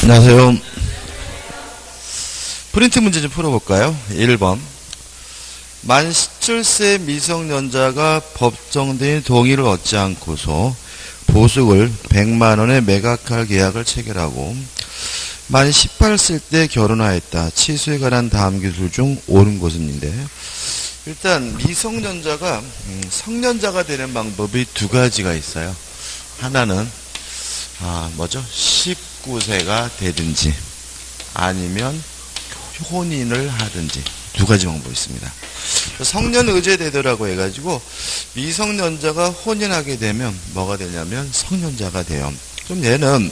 안녕하세요. 프린트 문제 좀 풀어볼까요? 1번. 만 17세 미성년자가 법정대인 동의를 얻지 않고서 보석을 100만원에 매각할 계약을 체결하고 만 18세 때 결혼하였다. 취소에 관한 다음 기술 중 옳은 것인데, 일단 미성년자가 성년자가 되는 방법이 두 가지가 있어요. 하나는 19세가 되든지 아니면 혼인을 하든지 두 가지 방법이 있습니다. 성년 의제되더라고 해가지고 미성년자가 혼인하게 되면 뭐가 되냐면 성년자가 돼요. 그럼 얘는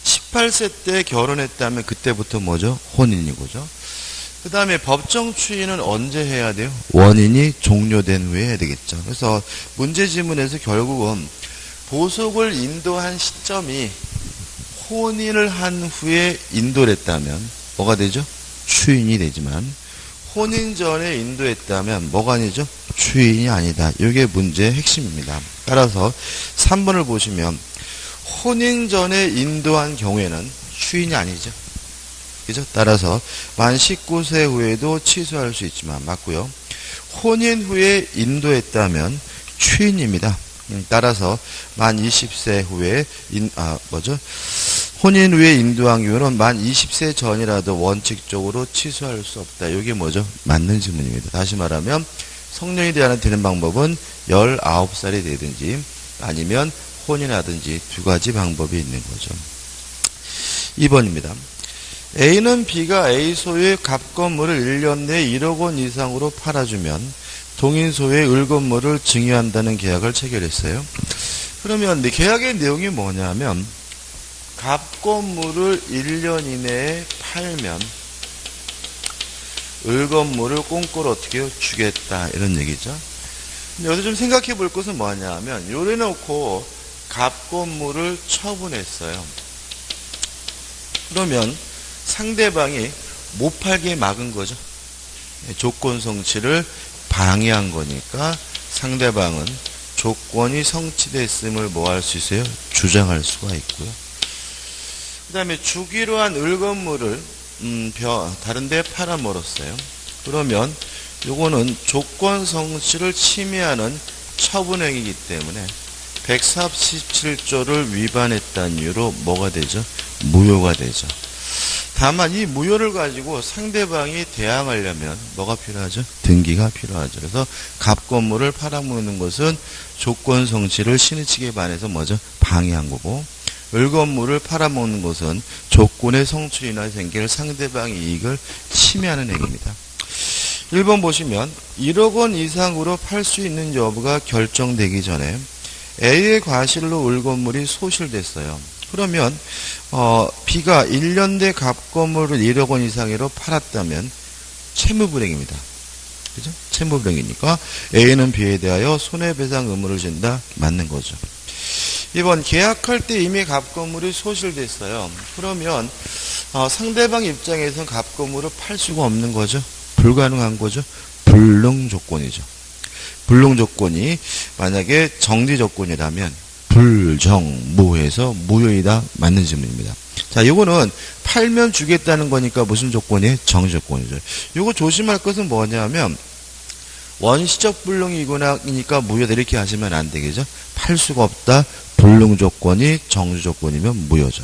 18세 때 결혼했다면 그때부터 뭐죠? 혼인이고죠. 그 다음에 법정 추인은 언제 해야 돼요? 원인이 종료된 후에 해야 되겠죠. 그래서 문제 지문에서 결국은 보석을 인도한 시점이 혼인을 한 후에 인도를 했다면 뭐가 되죠? 추인이 되지만 혼인 전에 인도했다면 뭐가 아니죠? 추인이 아니다. 이게 문제의 핵심입니다. 따라서 3번을 보시면 혼인 전에 인도한 경우에는 추인이 아니죠. 그죠? 따라서 만 19세 후에도 취소할 수 있지만 맞고요. 혼인 후에 인도했다면 추인입니다. 따라서 만 20세 후에 혼인 후에 인도한 경우는 만 20세 전이라도 원칙적으로 취소할 수 없다. 이게 뭐죠? 맞는 질문입니다. 다시 말하면 성년이 되는 방법은 19살이 되든지 아니면 혼인하든지 두 가지 방법이 있는 거죠. 2번입니다. A는 B가 A 소유의 갑건물을 1년 내에 1억 원 이상으로 팔아주면 동인 소유의 을 건물을 증여한다는 계약을 체결했어요. 그러면 계약의 내용이 뭐냐면 갑건물을 1년 이내에 팔면 을 건물을 꽁꼬로 어떻게 해요? 주겠다 이런 얘기죠. 근데 여기서 좀 생각해 볼 것은 뭐냐면 요래 놓고 갑건물을 처분했어요. 그러면 상대방이 못 팔게 막은 거죠. 조건 성취를 방해한 거니까 상대방은 조건이 성취됐음을 뭐 할 수 있어요? 주장할 수가 있고요. 그 다음에 주기로 한 을 건물을 다른 데 팔아먹었어요. 그러면 요거는 조건 성취를 침해하는 처분행위이기 때문에 147조를 위반했다는 이유로 뭐가 되죠? 무효가 되죠. 다만 이 무효를 가지고 상대방이 대항하려면 뭐가 필요하죠? 등기가 필요하죠. 그래서 갑건물을 팔아먹는 것은 조건 성취를 신의치게 반해서 뭐죠? 방해한 거고, 을 건물을 팔아먹는 것은 조건의 성취나 생길 상대방의 이익을 침해하는 행위입니다. 1번 보시면 1억 원 이상으로 팔 수 있는 여부가 결정되기 전에 A의 과실로 을 건물이 소실됐어요. 그러면 B가 1년 내 갑건물을 1억 원 이상으로 팔았다면 채무불이행입니다. 그죠? 채무불이행이니까 A는 B에 대하여 손해배상 의무를 진다. 맞는 거죠. 2번 계약할 때 이미 갑건물이 소실됐어요. 그러면 상대방 입장에서는 갑건물을 팔 수가 없는 거죠. 불가능한 거죠. 불능조건이죠. 불능조건이 만약에 정지조건이라면 불정무해서 무효이다. 맞는 질문입니다. 자, 요거는 팔면 주겠다는 거니까 무슨 조건이에요? 정지조건이죠. 요거 조심할 것은 뭐냐면 원시적 불능이니까 무효다 이렇게 하시면 안 되겠죠. 팔 수가 없다. 불능조건이 정지조건이면 무효죠.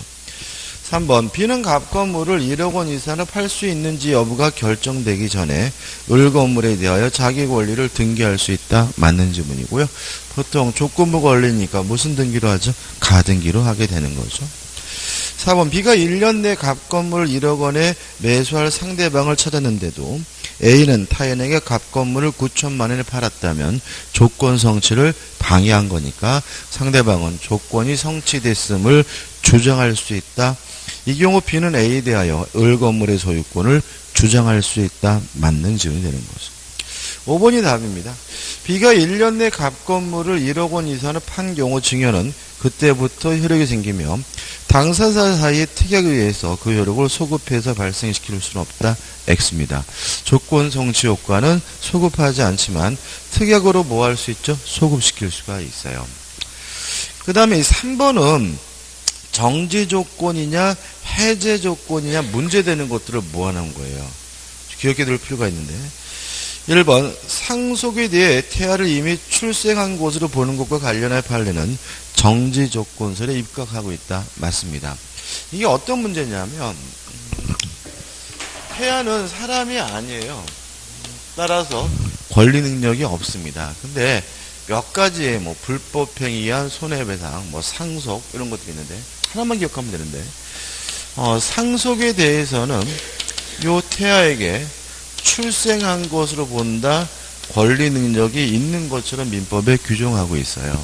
3번 B는 갑건물을 1억 원 이상을 팔 수 있는지 여부가 결정되기 전에 을 건물에 대하여 자기 권리를 등기할 수 있다. 맞는 질문이고요. 보통 조건부 권리니까 무슨 등기로 하죠? 가등기로 하게 되는 거죠. 4번 B가 1년 내 갑건물을 1억 원에 매수할 상대방을 찾았는데도 A는 타인에게 갑건물을 9천만 원에 팔았다면 조건 성취를 방해한 거니까 상대방은 조건이 성취됐음을 주장할 수 있다. 이 경우 B는 A에 대하여 을 건물의 소유권을 주장할 수 있다. 맞는 질문이 되는 거죠. 5번이 답입니다. B가 1년 내 갑건물을 1억 원 이상을 판 경우 증여는 그때부터 효력이 생기며 당사자 사이의 특약에 의해서 그 효력을 소급해서 발생시킬 수는 없다. X입니다. 조건 성취 효과는 소급하지 않지만 특약으로 뭐 할 수 있죠? 소급시킬 수가 있어요. 그 다음에 3번은 정지 조건이냐 해제 조건이냐 문제되는 것들을 모아놓은 거예요. 기억해 둘 필요가 있는데 1번 상속에 대해 태아를 이미 출생한 것으로 보는 것과 관련한 판례는 정지 조건설에 입각하고 있다. 맞습니다. 이게 어떤 문제냐면 태아는 사람이 아니에요. 따라서 권리 능력이 없습니다. 근데 몇 가지의 뭐 불법행위한 손해배상, 뭐 상속 이런 것들이 있는데 하나만 기억하면 되는데 상속에 대해서는 요 태아에게 출생한 것으로 본다 권리 능력이 있는 것처럼 민법에 규정하고 있어요.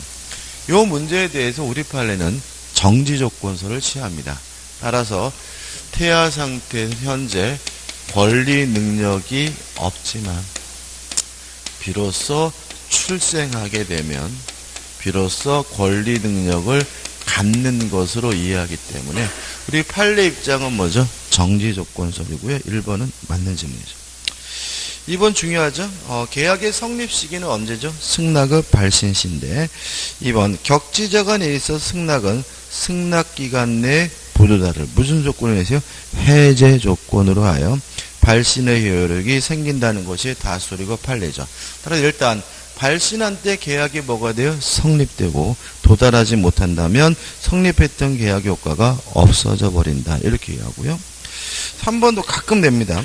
요 문제에 대해서 우리 판례는 정지 조건서를 취합니다. 따라서 태아 상태 현재 권리 능력이 없지만 비로소 출생하게 되면 비로소 권리 능력을 갖는 것으로 이해하기 때문에 우리 판례 입장은 뭐죠? 정지 조건설이고요. 1번은 맞는 질문이죠. 2번 중요하죠. 계약의 성립 시기는 언제죠? 승낙의 발신시인데 2번 격지저간에 있어 승낙은 승낙기간 내 보도자를 무슨 조건을 내세요? 해제 조건으로 하여 발신의 효력이 생긴다는 것이 다수리고 판례죠. 따라서 일단 발신한 때 계약이 뭐가 돼요? 성립되고 도달하지 못한다면 성립했던 계약 효과가 없어져 버린다. 이렇게 이해하고요. 3번도 가끔 냅니다.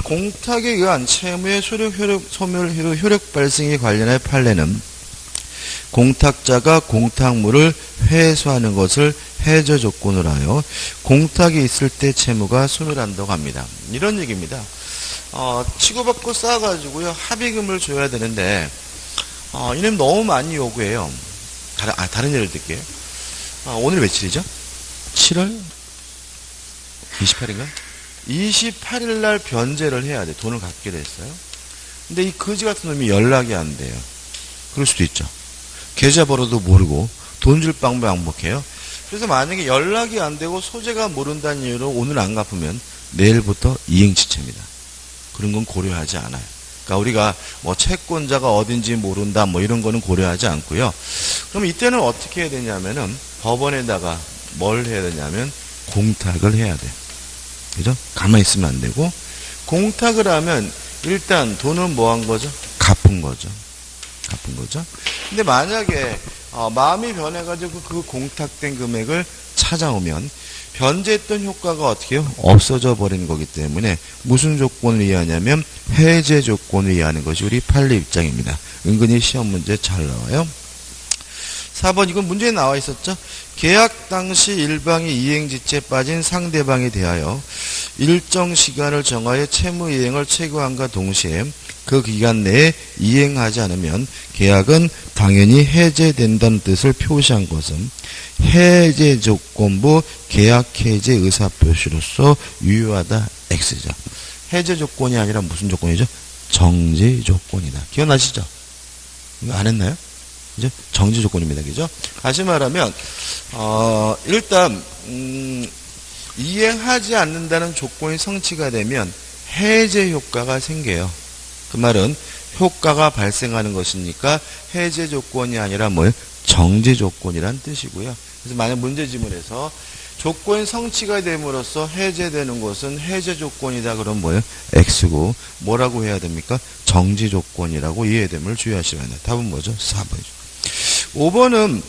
공탁에 의한 채무의 소멸 효력 발생에 관련한 판례는 공탁자가 공탁물을 회수하는 것을 해제 조건으로 하여 공탁이 있을 때 채무가 소멸한다고 합니다. 이런 얘기입니다. 치고받고 쌓아가지고요 합의금을 줘야 되는데 이놈 너무 많이 요구해요. 다른 예를 들게요. 오늘 며칠이죠? 7월 28일인가? 28일 날 변제를 해야 돼. 돈을 갚기로 했어요. 근데 이 거지 같은 놈이 연락이 안 돼요. 그럴 수도 있죠. 계좌번호도 모르고 돈 줄 방법 왕복해요. 그래서 만약에 연락이 안 되고 소재가 모른다는 이유로 오늘 안 갚으면 내일부터 이행지체입니다. 그런 건 고려하지 않아요. 그러니까 우리가 뭐 채권자가 어딘지 모른다 뭐 이런 거는 고려하지 않고요. 그럼 이때는 어떻게 해야 되냐면은 법원에다가 뭘 해야 되냐면 공탁을 해야 돼요. 그죠? 가만히 있으면 안 되고 공탁을 하면 일단 돈은 뭐 한 거죠? 갚은 거죠. 근데 만약에 마음이 변해가지고 그 공탁된 금액을 찾아오면 변제했던 효과가 어떻게 해요? 없어져 버리는 거기 때문에 무슨 조건을 이해하냐면 해제 조건을 이해하는 것이 우리 판례 입장입니다. 은근히 시험 문제 잘 나와요. 4번 이건 문제에 나와 있었죠. 계약 당시 일방이 이행지체에 빠진 상대방에 대하여 일정 시간을 정하여 채무 이행을 체결함과 동시에 그 기간 내에 이행하지 않으면 계약은 당연히 해제된다는 뜻을 표시한 것은 해제 조건부 계약 해제 의사표시로서 유효하다 X죠. 해제 조건이 아니라 무슨 조건이죠? 정지 조건이다. 기억나시죠? 이거 안 했나요? 이제 정지 조건입니다. 그죠? 다시 말하면 일단 이행하지 않는다는 조건이 성취가 되면 해제 효과가 생겨요. 그 말은 효과가 발생하는 것이니까 해제 조건이 아니라 뭐예요? 정지 조건이란 뜻이고요. 그래서 만약 문제지문에서 조건이 성취가 됨으로써 해제되는 것은 해제 조건이다. 그럼 뭐예요? X고 뭐라고 해야 됩니까? 정지 조건이라고 이해됨을 주의하시면 됩니다. 답은 뭐죠? 4번이죠. 5번은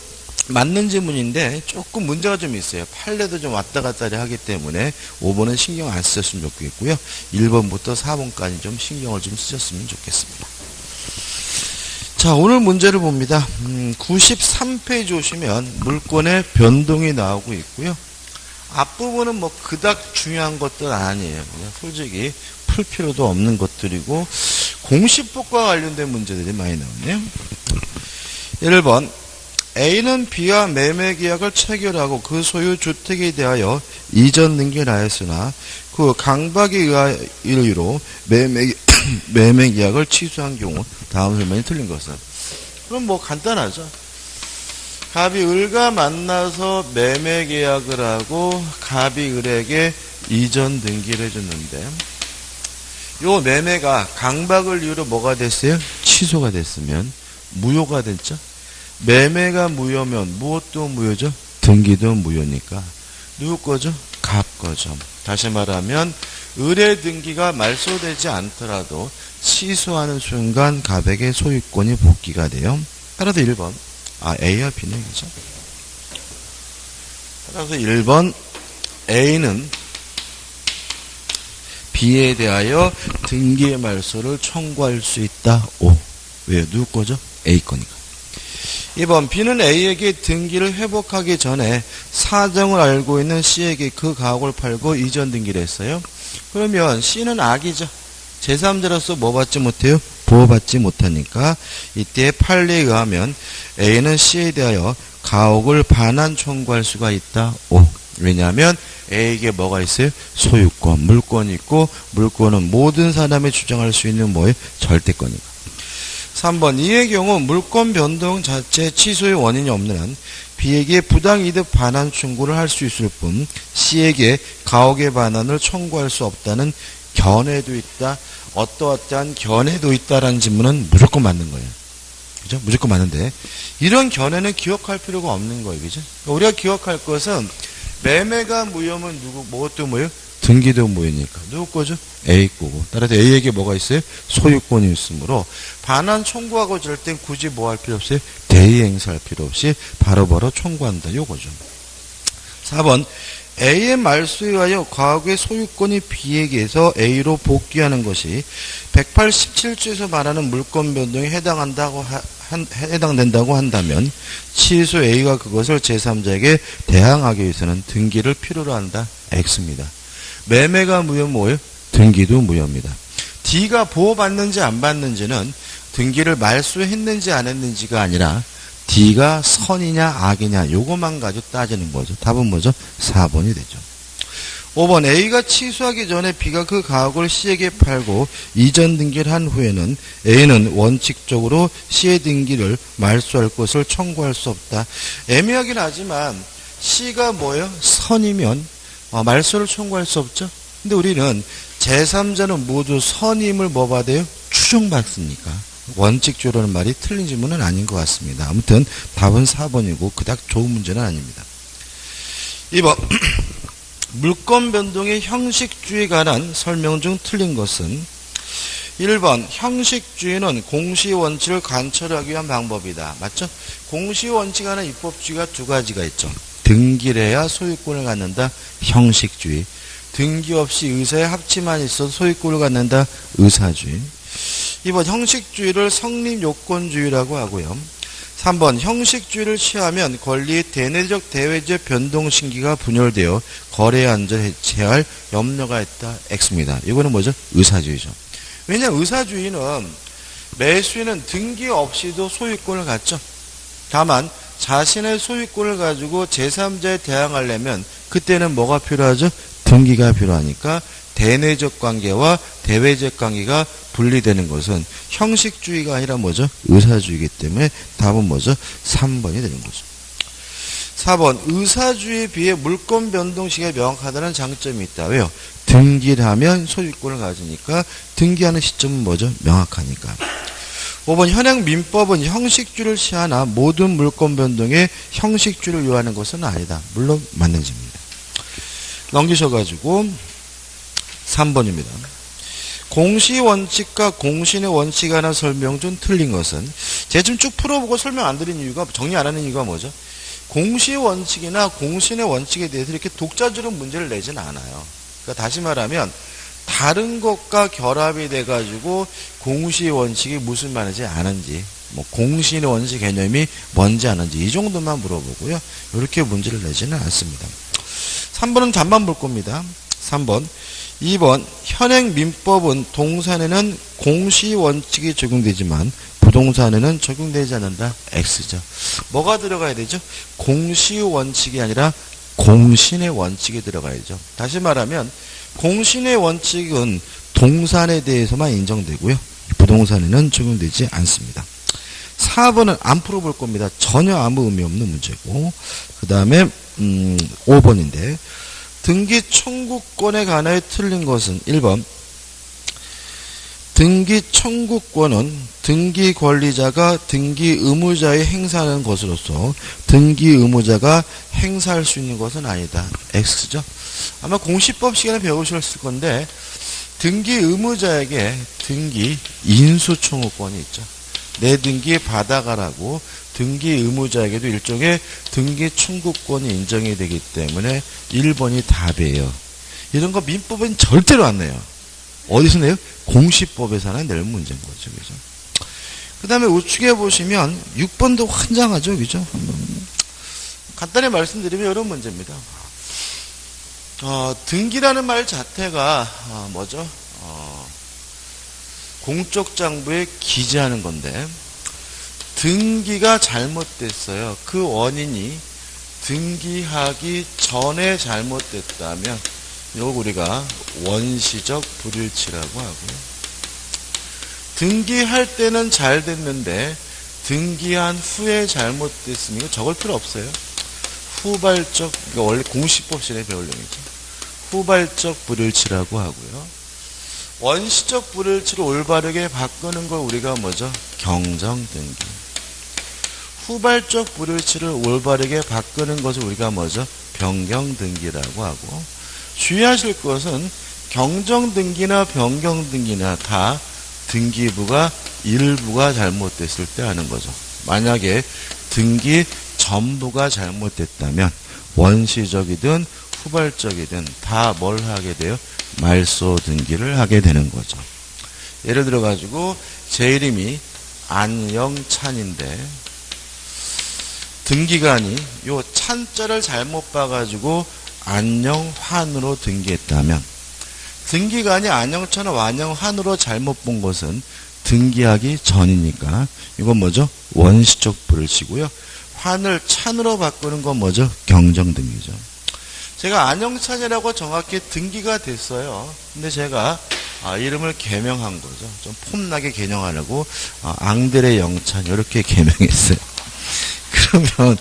맞는 지문인데 조금 문제가 좀 있어요. 판례도 좀 왔다 갔다 하기 때문에 5번은 신경 안 쓰셨으면 좋겠고요. 1번부터 4번까지 좀 신경을 좀 쓰셨으면 좋겠습니다. 자, 오늘 문제를 봅니다. 93페이지 오시면 물권의 변동이 나오고 있고요. 앞부분은 뭐 그닥 중요한 것들 아니에요. 그냥 솔직히 풀 필요도 없는 것들이고 공시법과 관련된 문제들이 많이 나오네요. 1번 A는 B와 매매계약을 체결하고 그 소유 주택에 대하여 이전 등기하였으나 그 강박에 의한 이유로 매매계약을 취소한 경우 다음 설명이 틀린 것은 그럼 뭐 간단하죠. 갑이 을과 만나서 매매계약을 하고 갑이 을에게 이전 등기를 해줬는데 요 매매가 강박을 이유로 뭐가 됐어요? 취소가 됐으면 무효가 됐죠. 매매가 무효면 무엇도 무효죠? 등기도 무효니까 누구 거죠? 갑 거죠. 다시 말하면 을의 등기가 말소되지 않더라도 취소하는 순간 갑에게 소유권이 복귀가 돼요. 따라서 1번 A와 B는 얘기죠. 따라서 1번 A는 B에 대하여 등기의 말소를 청구할 수 있다. O. 왜요? 누구 거죠? A 거니까. 2번 B는 A에게 등기를 회복하기 전에 사정을 알고 있는 C에게 그 가옥을 팔고 이전 등기를 했어요. 그러면 C는 악이죠. 제3자로서 뭐 받지 못해요? 보호받지 못하니까 이때 판례에 의하면 A는 C에 대하여 가옥을 반환 청구할 수가 있다. O. 왜냐하면 A에게 뭐가 있어요? 소유권, 물권이 있고 물권은 모든 사람이 주장할 수 있는 뭐예요? 절대권이니까. 3번 이의 경우 물권 변동 자체 취소의 원인이 없는 한 B에게 부당이득 반환 청구를 할 수 있을 뿐 C에게 가옥의 반환을 청구할 수 없다는 견해도 있다. 어떠한 견해도 있다라는 질문은 무조건 맞는 거예요. 그죠? 무조건 맞는데 이런 견해는 기억할 필요가 없는 거예요. 그죠? 우리가 기억할 것은 매매가 무효면 누구 뭐도 무효? 등기도 무효니까 누구 거죠? A 거고. 따라서 A에게 뭐가 있어요? 소유권이 있으므로 반환 청구하고 질 땐 굳이 뭐 할 필요 없어요? 대의 행사할 필요 없이 바로바로 청구한다. 요거죠. 4번 A의 말소에 의하여 과거의 소유권이 B에게서 A로 복귀하는 것이 187조에서 말하는 물권 변동에 해당된다고 한다면 취소 A가 그것을 제3자에게 대항하기 위해서는 등기를 필요로 한다. X입니다. 매매가 무효 뭐예요? 등기도 무효입니다. D가 보호받는지 안 받는지는 등기를 말소했는지 안 했는지가 아니라 D가 선이냐 악이냐 요것만 가지고 따지는 거죠. 답은 뭐죠? 4번이 되죠. 5번 A가 취소하기 전에 B가 그 가옥을 C에게 팔고 이전 등기를 한 후에는 A는 원칙적으로 C의 등기를 말소할 것을 청구할 수 없다. 애매하긴 하지만 C가 뭐예요? 선이면 말소를 청구할 수 없죠. 근데 우리는 제3자는 모두 선임을 뭐 받아요? 추정받습니까? 원칙적으로는 말이 틀린 질문은 아닌 것 같습니다. 아무튼 답은 4번이고 그닥 좋은 문제는 아닙니다. 2번 물권 변동의 형식주의에 관한 설명 중 틀린 것은 1번 형식주의는 공시원칙을 관철하기 위한 방법이다. 맞죠? 공시원칙 하는 입법주의가 두 가지가 있죠. 등기를 해야 소유권을 갖는다. 형식주의. 등기 없이 의사의 합치만 있어도 소유권을 갖는다. 의사주의. 2번 형식주의를 성립요건주의라고 하고요. 3번 형식주의를 취하면 권리의 대내적 대외적 변동신기가 분열되어 거래 안전을 해체할 염려가 있다. X입니다. 이거는 뭐죠? 의사주의죠. 왜냐하면 의사주의는 매수인은 등기 없이도 소유권을 갖죠. 다만 자신의 소유권을 가지고 제3자에 대항하려면 그때는 뭐가 필요하죠? 등기가 필요하니까 대내적 관계와 대외적 관계가 분리되는 것은 형식주의가 아니라 뭐죠? 의사주의이기 때문에 답은 뭐죠? 3번이 되는 거죠. 4번 의사주의에 비해 물권 변동식이 명확하다는 장점이 있다. 왜요? 등기를 하면 소유권을 가지니까 등기하는 시점은 뭐죠? 명확하니까. 5번 현행 민법은 형식주의를 취하나 모든 물권 변동에 형식주의를 요하는 것은 아니다. 물론 맞는 질입니다. 넘기셔가지고 3번입니다. 공시원칙과 공신의 원칙에 관한 설명 중 틀린 것은 제가 지금 쭉 풀어보고 설명 안 드린 이유가 정리 안 하는 이유가 뭐죠? 공시원칙이나 공신의 원칙에 대해서 이렇게 독자적으로 문제를 내지는 않아요. 그러니까 다시 말하면 다른 것과 결합이 돼가지고 공시원칙이 무슨 말인지 아는지 뭐 공신의 원칙 개념이 뭔지 아는지 이 정도만 물어보고요. 이렇게 문제를 내지는 않습니다. 3번은 답만 볼 겁니다. 3번 2번 현행 민법은 동산에는 공시원칙이 적용되지만 부동산에는 적용되지 않는다. X죠. 뭐가 들어가야 되죠? 공시원칙이 아니라 공신의 원칙이 들어가야죠. 다시 말하면 공신의 원칙은 동산에 대해서만 인정되고요. 부동산에는 적용되지 않습니다. 4번은 안 풀어볼 겁니다. 전혀 아무 의미 없는 문제고 그 다음에 5번인데 등기 청구권에 관하여 틀린 것은 1번 등기 청구권은 등기 권리자가 등기 의무자의 행사하는 것으로서 등기 의무자가 행사할 수 있는 것은 아니다. X죠. 아마 공시법 시간에 배우셨을 건데 등기 의무자에게 등기 인수 청구권이 있죠. 내 등기 받아가라고 등기 의무자에게도 일종의 등기 청구권이 인정이 되기 때문에 1번이 답이에요. 이런 거 민법은 절대로 안 내요. 어디서 내요? 공시법에서나 낼 문제인 거죠. 그죠? 그 다음에 우측에 보시면 6번도 환장하죠. 그죠? 간단히 말씀드리면 이런 문제입니다. 등기라는 말 자체가 뭐죠? 공적 장부에 기재하는 건데 등기가 잘못됐어요. 그 원인이 등기하기 전에 잘못됐다면 이걸 우리가 원시적 불일치라고 하고요. 등기할 때는 잘 됐는데 등기한 후에 잘못됐으면 이거 적을 필요 없어요. 후발적, 그러니까 원래 공시법 시간에 배울 내용이죠. 후발적 불일치라고 하고요. 원시적 불일치를 올바르게 바꾸는 걸 우리가 뭐죠? 경정등기. 후발적 불일치를 올바르게 바꾸는 것을 우리가 뭐죠? 변경등기라고 하고, 주의하실 것은 경정등기나 변경등기나 다 등기부가 일부가 잘못됐을 때 하는 거죠. 만약에 등기 전부가 잘못됐다면 원시적이든 후발적이든 다 뭘 하게 돼요? 말소 등기를 하게 되는 거죠. 예를 들어 가지고 제 이름이 안영찬인데 등기관이 요 찬자를 잘못 봐가지고 안영환으로 등기했다면 등기관이 안영찬을 안영환으로 잘못 본 것은 등기하기 전이니까 이건 뭐죠? 원시적 불일치고요. 환을 찬으로 바꾸는 건 뭐죠? 경정등기죠. 제가 안영찬이라고 정확히 등기가 됐어요. 근데 제가 이름을 개명한 거죠. 좀 폼나게 개명하려고 앙드레 영찬 이렇게 개명했어요. 그러면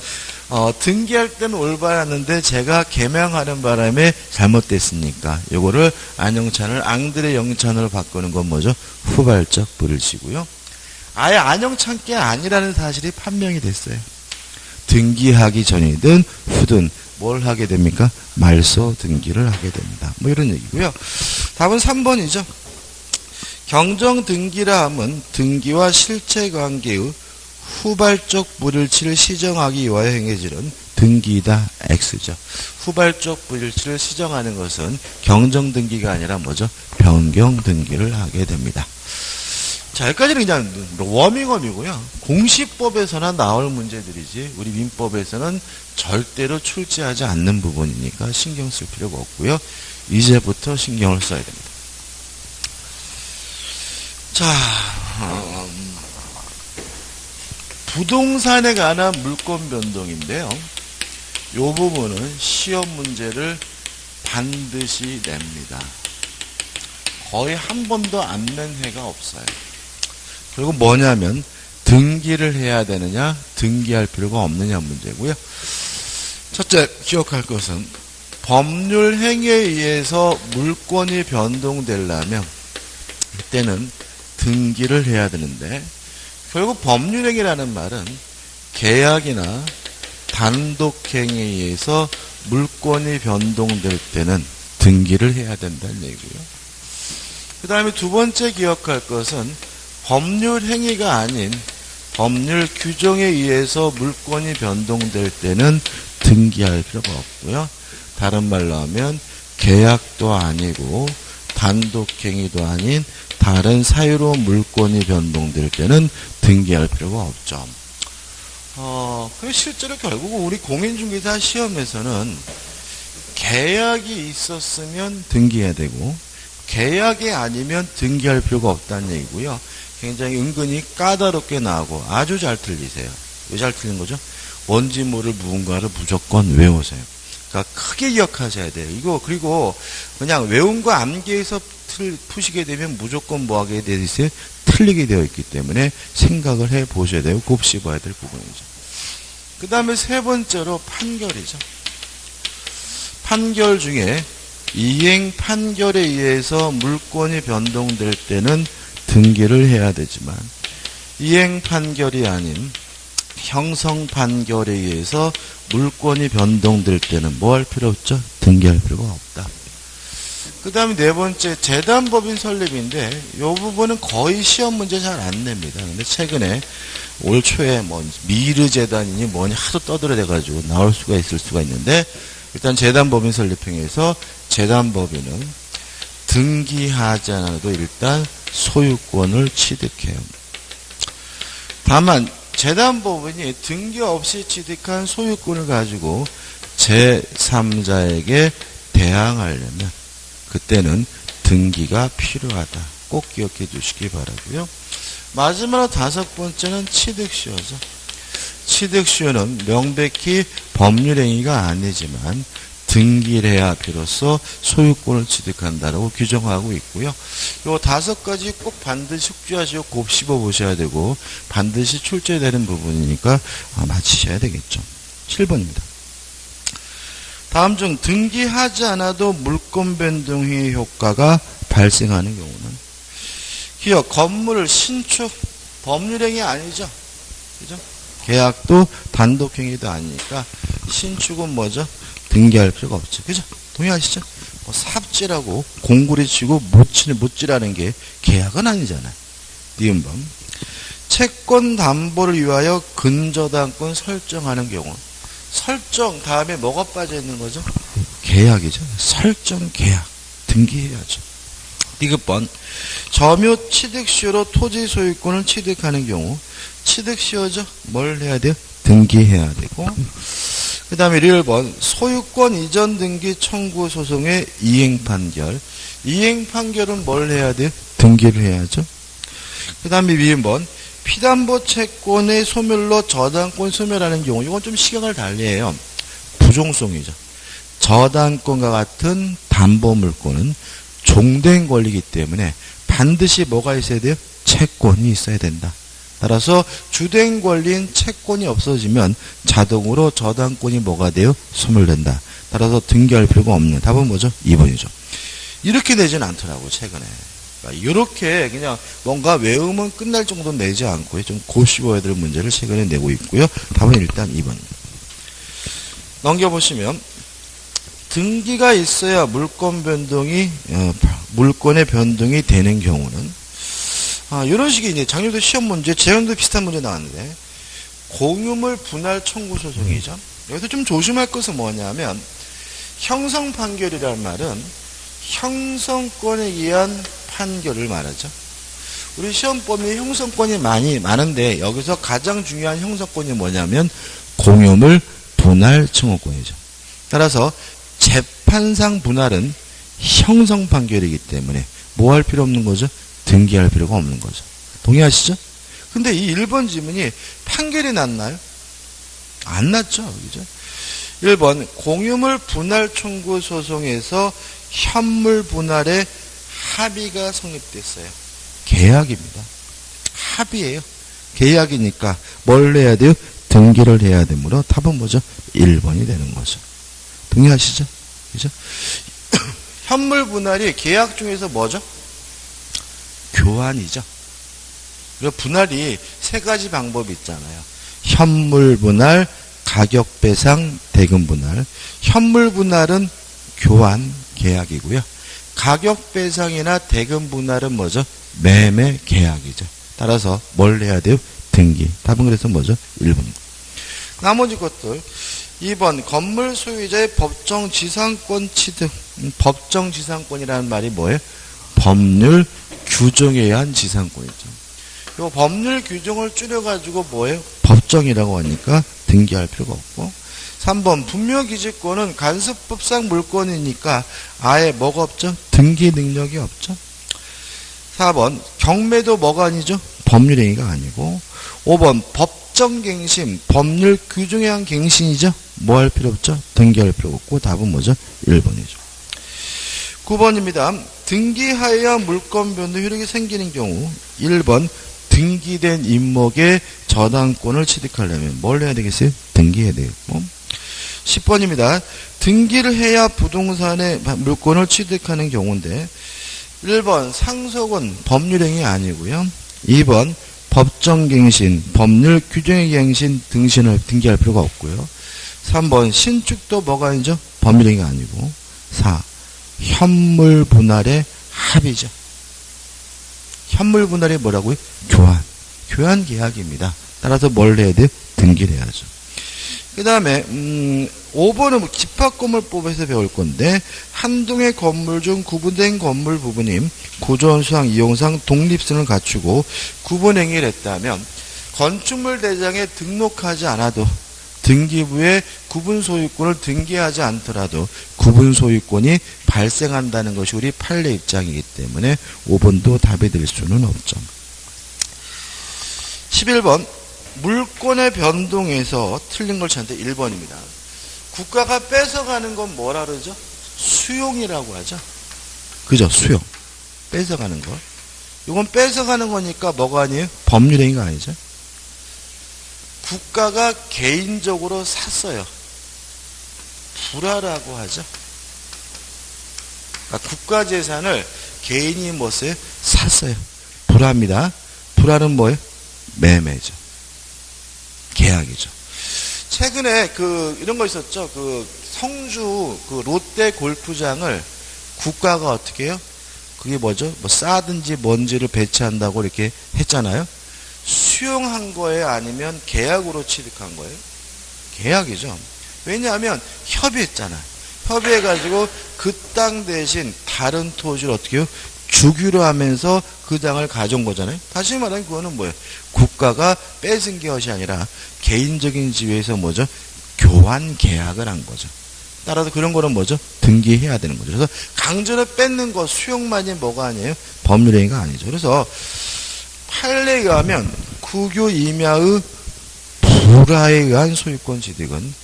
등기할 때는 올바랐는데 제가 개명하는 바람에 잘못됐으니까 요거를 안영찬을 앙드레 영찬으로 바꾸는 건 뭐죠? 후발적 불일치고요. 아예 안영찬 게 아니라는 사실이 판명이 됐어요. 등기하기 전이든 후든 뭘 하게 됩니까? 말소 등기를 하게 됩니다. 뭐 이런 얘기고요. 답은 3번이죠. 경정등기라 함은 등기와 실체관계의 후발적 불일치를 시정하기 위하여 행해지는 등기이다. X죠. 후발적 불일치를 시정하는 것은 경정등기가 아니라 뭐죠? 변경등기를 하게 됩니다. 자, 여기까지는 그냥 워밍업이고요. 공시법에서나 나올 문제들이지 우리 민법에서는 절대로 출제하지 않는 부분이니까 신경 쓸 필요가 없고요. 이제부터 신경을 써야 됩니다. 자, 부동산에 관한 물권 변동인데요. 이 부분은 시험 문제를 반드시 냅니다. 거의 한 번도 안 낸 해가 없어요. 그리고 뭐냐면 등기를 해야 되느냐 등기할 필요가 없느냐 문제고요. 첫째 기억할 것은 법률 행위에 의해서 물권이 변동되려면 이때는 등기를 해야 되는데 결국 법률행위라는 말은 계약이나 단독행위에 의해서 물권이 변동될 때는 등기를 해야 된다는 얘기고요. 그 다음에 두 번째 기억할 것은 법률행위가 아닌 법률 규정에 의해서 물권이 변동될 때는 등기할 필요가 없고요. 다른 말로 하면 계약도 아니고 단독행위도 아닌 다른 사유로 물권이 변동될 때는 등기할 필요가 없죠. 실제로 결국 우리 공인중개사 시험에서는 계약이 있었으면 등기해야 되고 계약이 아니면 등기할 필요가 없다는 얘기고요. 굉장히 은근히 까다롭게 나오고 아주 잘 틀리세요. 왜 잘 틀린 거죠? 뭔지 모를 무언가를 무조건 외우세요. 그러니까 크게 기억하셔야 돼요. 이거 그리고 그냥 외운 거 암기해서 푸시게 되면 무조건 뭐하게 되어 있어요? 틀리게 되어 있기 때문에 생각을 해 보셔야 돼요. 곱씹어야 될 부분이죠. 그 다음에 세 번째로 판결이죠. 판결 중에 이행 판결에 의해서 물권이 변동될 때는 등기를 해야 되지만 이행 판결이 아닌 형성 판결에 의해서 물권이 변동될 때는 뭐 할 필요 없죠? 등기할 필요가 없다. 그 다음에 네 번째, 재단법인 설립인데, 이 부분은 거의 시험 문제 잘 안 냅니다. 근데 최근에 올 초에 뭐, 미르 재단이니 뭐니 하도 떠들어대가지고 나올 수가 있을 수가 있는데, 일단 재단법인 설립행위에서 재단법인은 등기하지 않아도 일단 소유권을 취득해요. 다만, 재단법인이 등기 없이 취득한 소유권을 가지고 제3자에게 대항하려면 그때는 등기가 필요하다. 꼭 기억해 주시기 바라고요. 마지막으로 다섯 번째는 취득시효죠. 취득시효는 명백히 법률행위가 아니지만 등기를 해야 비로소 소유권을 취득한다라고 규정하고 있고요. 요 다섯 가지 꼭 반드시 숙지하시고 곱씹어 보셔야 되고 반드시 출제되는 부분이니까 맞히셔야 되겠죠. 7번입니다. 다음 중 등기하지 않아도 물권 변동의 효과가 발생하는 경우는 기업 건물을 신축 법률행위 아니죠. 그죠? 계약도 단독행위도 아니니까 신축은 뭐죠? 등기할 필요가 없죠. 그죠? 동의하시죠? 뭐 삽질하고 공구리 치고 못질하는 게 계약은 아니잖아요. 니은범. 채권 담보를 위하여 근저당권 설정하는 경우. 설정 다음에 뭐가 빠져 있는 거죠? 계약이죠. 설정 계약. 등기해야죠. 디귿번. 점유 취득시효로 토지 소유권을 취득하는 경우. 취득시효죠. 뭘 해야 돼요? 등기해야 되고. 그 다음에 1번 소유권 이전 등기 청구 소송의 이행 판결. 이행 판결은 뭘 해야 돼요? 등기를 해야죠. 그 다음에 2번 피담보 채권의 소멸로 저당권 소멸하는 경우. 이건 좀 시각을 달리해요. 부종성이죠. 저당권과 같은 담보 물권은 종된 권리이기 때문에 반드시 뭐가 있어야 돼요? 채권이 있어야 된다. 따라서 주된 권리인 채권이 없어지면 자동으로 저당권이 뭐가 돼요? 소멸된다. 따라서 등기할 필요가 없는 답은 뭐죠? 2번이죠. 이렇게 내지는 않더라고 최근에. 그러니까 이렇게 그냥 뭔가 외우면 끝날 정도 내지 않고 좀 고시워야 될 문제를 최근에 내고 있고요. 답은 일단 2번입니다. 넘겨보시면 등기가 있어야 물권의 변동이 되는 경우는 이런 식의 이제 작년도 시험 문제, 재년도 비슷한 문제 나왔는데 공유물 분할 청구 소송이죠. 여기서 좀 조심할 것은 뭐냐면 형성 판결이라는 말은 형성권에 의한 판결을 말하죠. 우리 시험범위에 형성권이 많은데 여기서 가장 중요한 형성권이 뭐냐면 공유물 분할 청구권이죠. 따라서 재판상 분할은 형성 판결이기 때문에 뭐 할 필요 없는 거죠? 등기할 필요가 없는 거죠. 동의하시죠? 근데 이 1번 지문이 판결이 났나요? 안 났죠. 그죠? 1번 공유물 분할 청구 소송에서 현물 분할의 합의가 성립됐어요. 계약입니다. 합의예요. 계약이니까 뭘 해야 돼요? 등기를 해야 되므로 답은 뭐죠? 1번이 되는 거죠. 동의하시죠? 그죠? 현물 분할이 계약 중에서 뭐죠? 교환이죠. 그리고 분할이 세 가지 방법이 있잖아요. 현물 분할, 가격 배상, 대금 분할. 현물 분할은 교환 계약이고요. 가격 배상이나 대금 분할은 뭐죠? 매매 계약이죠. 따라서 뭘 해야 돼요? 등기. 답은 그래서 뭐죠? 1번입니다. 나머지 것들 2번 건물 소유자의 법정 지상권 취득. 법정 지상권이라는 말이 뭐예요? 법률 규정에 의한 지상권이죠. 이 법률 규정을 줄여가지고 뭐예요? 법정이라고 하니까 등기할 필요가 없고. 3번 분묘기지권은 간섭법상 물권이니까 아예 뭐가 없죠? 등기 능력이 없죠. 4번 경매도 뭐가 아니죠? 법률행위가 아니고. 5번 법정갱신 법률 규정에 의한 갱신이죠. 뭐 할 필요 없죠? 등기할 필요 없고. 답은 뭐죠? 1번이죠. 9번입니다. 등기하여야 물권 변동 효력이 생기는 경우 1번 등기된 임목의 저당권을 취득하려면 뭘 해야 되겠어요? 등기해야 되겠고. 10번입니다. 등기를 해야 부동산의 물권을 취득하는 경우인데 1번 상속은 법률행위 아니고요. 2번 법정갱신, 법률 규정의 갱신 등신을 등기할 필요가 없고요. 3번 신축도 뭐가 아니죠? 법률행위가 아니고. 4. 현물분할의 합의죠. 현물분할이 뭐라고요? 교환 계약입니다. 따라서 뭘 해야 돼요? 등기를 해야죠. 그 다음에 5번은 집합건물법에서 배울 건데 한동의 건물 중 구분된 건물 부분임 고전수상 이용상 독립성을 갖추고 구분행위를 했다면 건축물 대장에 등록하지 않아도 등기부에 구분소유권을 등기하지 않더라도 구분소유권이 발생한다는 것이 우리 판례 입장이기 때문에 5번도 답이 될 수는 없죠. 11번 물권의 변동에서 틀린 걸 찾는데 1번입니다. 국가가 뺏어가는 건 뭐라 그러죠? 수용이라고 하죠. 그죠? 수용. 뺏어가는 거. 이건 뺏어가는 거니까 뭐가 아니에요? 법률행위가 아니죠. 국가가 개인적으로 샀어요. 불화라고 하죠. 그러니까 국가 재산을 개인이 뭐어요? 샀어요. 불화입니다. 불화는 뭐예요? 매매죠. 계약이죠. 최근에 이런 거 있었죠. 성주 롯데 골프장을 국가가 어떻게 해요? 그게 뭐죠? 뭐 싸든지 뭔지를 배치한다고 이렇게 했잖아요. 수용한 거예요? 아니면 계약으로 취득한 거예요? 계약이죠. 왜냐하면 협의했잖아요. 협의해가지고 그 땅 대신 다른 토지를 어떻게 해요? 주기로 하면서 그 땅을 가져온 거잖아요. 다시 말하면 그거는 뭐예요? 국가가 뺏은 것이 아니라 개인적인 지위에서 뭐죠? 교환 계약을 한 거죠. 따라서 그런 거는 뭐죠? 등기해야 되는 거죠. 그래서 강제로 뺏는 거 수용만이 뭐가 아니에요? 법률행위가 아니죠. 그래서 판례에 의하면 구교 임야의 불화에 의한 소유권 취득은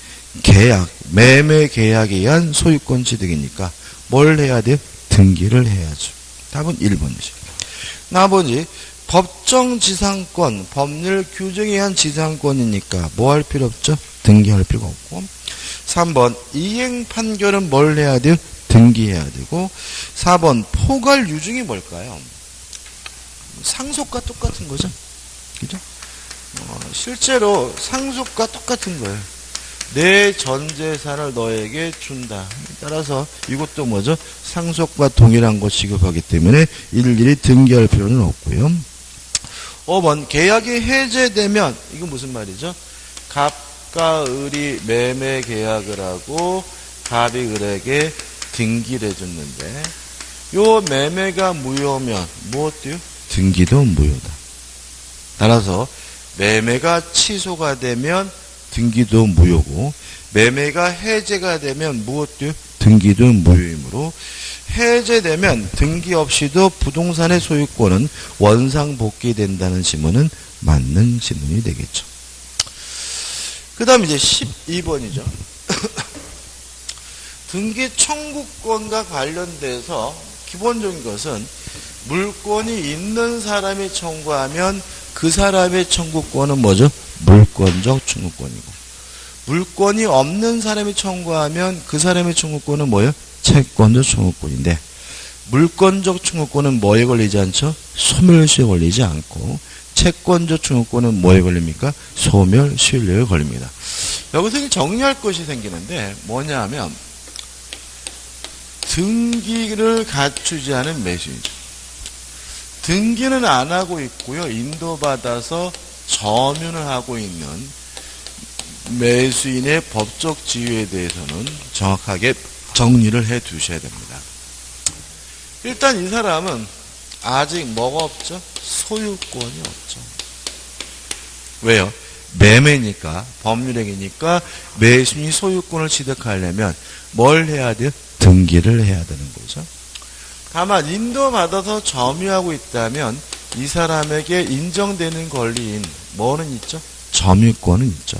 계약, 매매 계약에 의한 소유권 취득이니까 뭘 해야 돼요? 등기를 해야죠. 답은 1번이죠. 나머지 법정지상권, 법률 규정에 의한 지상권이니까 뭐 할 필요 없죠? 등기할 필요가 없고. 3번 이행 판결은 뭘 해야 돼요? 등기해야 되고. 4번 포괄 유증이 뭘까요? 상속과 똑같은 거죠. 그죠? 실제로 상속과 똑같은 거예요. 내 전 재산을 너에게 준다. 따라서 이것도 뭐죠? 상속과 동일한 것 취급하기 때문에 일일이 등기할 필요는 없고요. 5번 계약이 해제되면 이건 무슨 말이죠? 갑과 을이 매매 계약을 하고 갑이 을에게 등기를 해줬는데 요 매매가 무효면 무엇도요? 등기도 무효다. 따라서 매매가 취소가 되면 등기도 무효고 매매가 해제가 되면 무엇도요? 등기도 무효이므로 해제되면 등기 없이도 부동산의 소유권은 원상복귀된다는 지문은 맞는 지문이 되겠죠. 그 다음 이제 12번이죠. 등기 청구권과 관련돼서 기본적인 것은 물권이 있는 사람이 청구하면 그 사람의 청구권은 뭐죠? 물권적 청구권이고 물권이 없는 사람이 청구하면 그 사람의 청구권은 뭐예요? 채권적 청구권인데 물권적 청구권은 뭐에 걸리지 않죠? 소멸시효에 걸리지 않고 채권적 청구권은 뭐에 걸립니까? 소멸시효에 걸립니다. 여기서 정리할 것이 생기는데 뭐냐 하면 등기를 갖추지 않은 매수인이죠. 등기는 안 하고 있고요. 인도받아서 점유를 하고 있는 매수인의 법적 지위에 대해서는 정확하게 정리를 해 두셔야 됩니다. 일단 이 사람은 아직 뭐가 없죠? 소유권이 없죠. 왜요? 매매니까, 법률행위니까 매수인이 소유권을 취득하려면 뭘 해야 돼요? 등기를 해야 되는 거죠. 다만 인도받아서 점유하고 있다면 이 사람에게 인정되는 권리인 뭐는 있죠? 점유권은 있죠.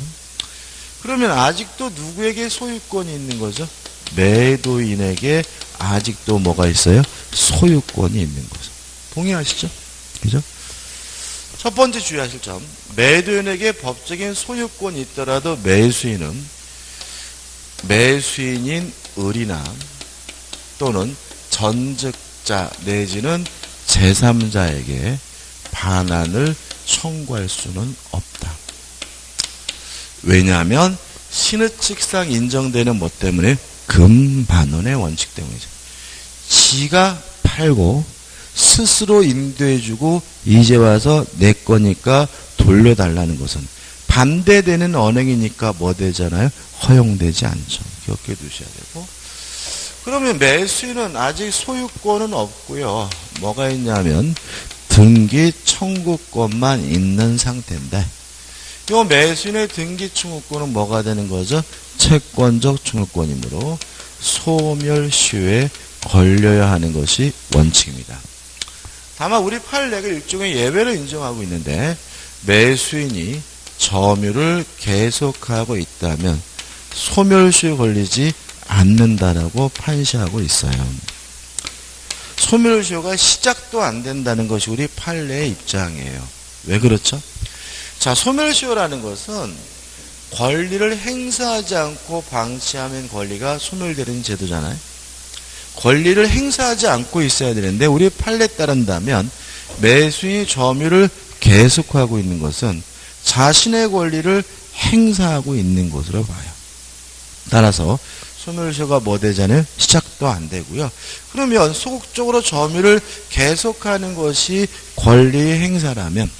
그러면 아직도 누구에게 소유권이 있는 거죠? 매도인에게 아직도 뭐가 있어요? 소유권이 있는 거죠. 동의하시죠? 그죠? 첫 번째 주의하실 점, 매도인에게 법적인 소유권이 있더라도 매수인은 매수인인 을이나 또는 전적 제1자 내지는 제3자에게 반환을 청구할 수는 없다. 왜냐하면 신의칙상 인정되는 뭐 때문에? 금반원의 원칙 때문이죠. 지가 팔고 스스로 인도해주고 이제 와서 내 거니까 돌려달라는 것은 반대되는 언행이니까 뭐 되잖아요? 허용되지 않죠. 기억해 두셔야 되고. 그러면 매수인은 아직 소유권은 없고요. 뭐가 있냐면 등기 청구권만 있는 상태인데 이 매수인의 등기 청구권은 뭐가 되는 거죠? 채권적 청구권이므로 소멸시효에 걸려야 하는 것이 원칙입니다. 다만 우리 판례가 일종의 예외를 인정하고 있는데 매수인이 점유를 계속하고 있다면 소멸시효에 걸리지 않는다라고 판시하고 있어요. 소멸시효가 시작도 안 된다는 것이 우리 판례의 입장이에요. 왜 그렇죠? 자, 소멸시효라는 것은 권리를 행사하지 않고 방치하면 권리가 소멸되는 제도잖아요. 권리를 행사하지 않고 있어야 되는데 우리 판례에 따른다면 매수인이 점유를 계속하고 있는 것은 자신의 권리를 행사하고 있는 것으로 봐요. 따라서 소멸시효가 뭐 되잖아요? 시작도 안 되고요. 그러면 소극적으로 점유를 계속하는 것이 권리 행사라면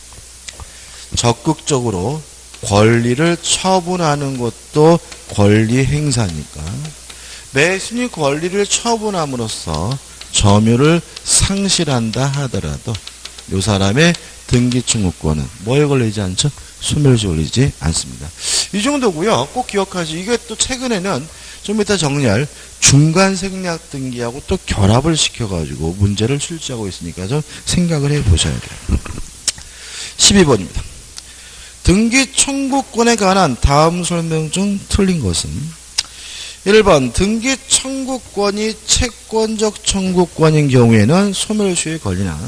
적극적으로 권리를 처분하는 것도 권리 행사니까 매수인이 권리를 처분함으로써 점유를 상실한다 하더라도 이 사람의 등기 청구권은 뭐에 걸리지 않죠? 소멸시효에 걸리지 않습니다. 이 정도고요. 꼭 기억하시. 이게 또 최근에는 좀 이따 정리할 중간 생략 등기하고 또 결합을 시켜가지고 문제를 출제하고 있으니까 좀 생각을 해보셔야 돼요. 12번입니다. 등기 청구권에 관한 다음 설명 중 틀린 것은 1번 등기 청구권이 채권적 청구권인 경우에는 소멸시효에 걸리나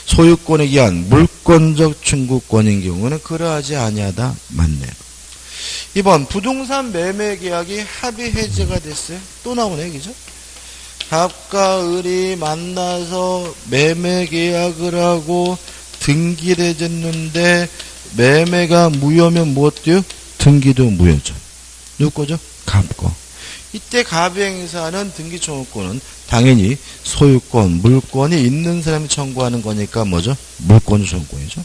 소유권에 기한 물권적 청구권인 경우는 그러하지 아니하다. 맞네. 2번 부동산 매매 계약이 합의 해제가 됐어요. 또 나오네, 그죠? 갑과 을이 만나서 매매 계약을 하고 등기를 해줬는데 매매가 무효면 무엇 돼요? 등기도 무효죠. 누구 거죠? 갑 거. 이때 갑의 행사는 등기 청구권은 당연히 소유권, 물권이 있는 사람이 청구하는 거니까 뭐죠? 물권 청구권이죠.